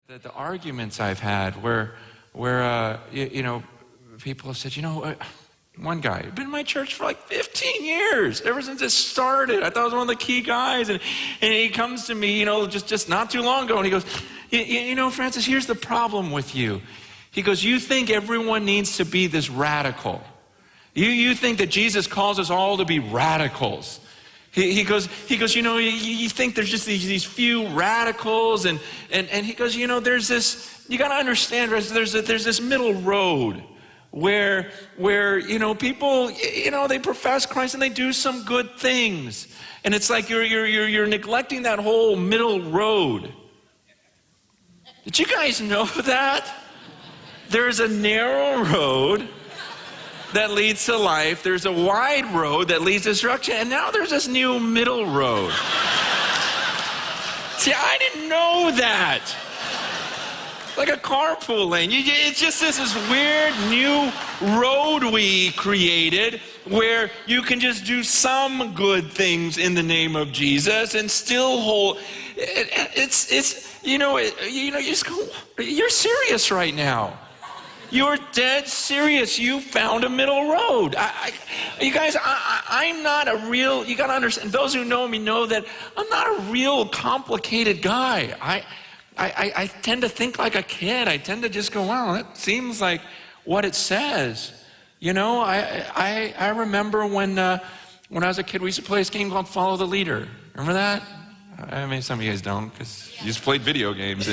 The arguments I've had where people have said, one guy, been in my church for like 15 years, ever since it started. I thought I was one of the key guys, and he comes to me, just not too long ago, and he goes, Francis, here's the problem with you. He goes, you think everyone needs to be this radical. You think that Jesus calls us all to be radicals. He goes, you think there's just these few radicals, and he goes, there's this, you got to understand, there's this middle road where people, they profess Christ and they do some good things, and it's like you're neglecting that whole middle road. Did you guys know that? There's a narrow road that leads to life. There's a wide road that leads to destruction. And now there's this new middle road. See, I didn't know that. Like a carpool lane. It's just this weird new road we created where you can just do some good things in the name of Jesus and still hold. You just go, you're serious right now. You're dead serious. You found a middle road. You guys, I'm not a real, you got to understand, those who know me know that I'm not a real complicated guy. I tend to think like a kid. I tend to just go, wow, that seems like what it says. I remember when I was a kid, we used to play this game called Follow the Leader. Remember that? I mean, some of you guys don't, because you just played video games.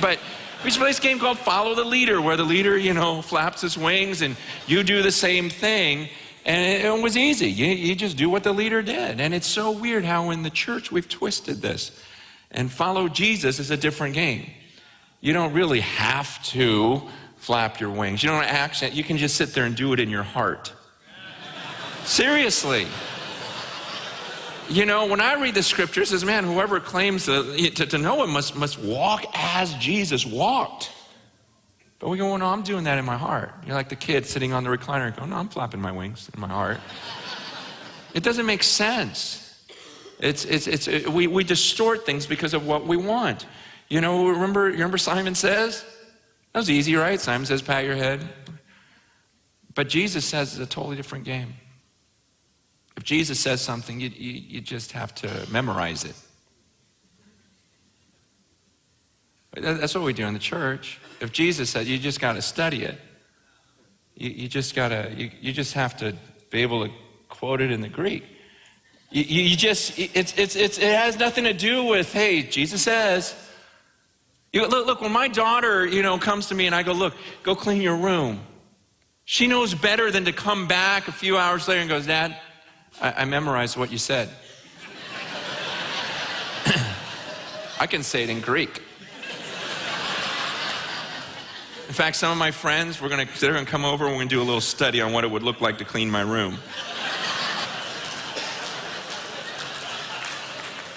But we used to play this game called Follow the Leader, where the leader, flaps his wings and you do the same thing. And it was easy. You just do what the leader did. And it's so weird how in the church we've twisted this. And follow Jesus is a different game. You don't really have to flap your wings. You don't accent. You can just sit there and do it in your heart. Seriously. When I read the scripture, it says, man, whoever claims to know him must walk as Jesus walked. But we go, no, I'm doing that in my heart. You're like the kid sitting on the recliner going, no, I'm flapping my wings in my heart. It doesn't make sense. We distort things because of what we want. Remember Simon Says? That was easy, right? Simon Says, pat your head. But Jesus says it's a totally different game. If Jesus says something, you just have to memorize it. That's what we do in the church. If Jesus said, you just got to study it. You just have to be able to quote it in the Greek. It has nothing to do with, hey, Jesus says. Look, when my daughter, comes to me and I go, look, go clean your room. She knows better than to come back a few hours later and goes, Dad, I memorized what you said. I can say it in Greek. In fact, some of my friends, they're going to come over and we're going to do a little study on what it would look like to clean my room.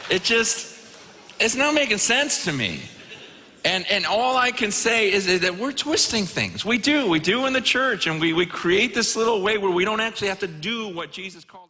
It's not making sense to me. And all I can say is that we're twisting things. We do in the church, and we create this little way where we don't actually have to do what Jesus called us.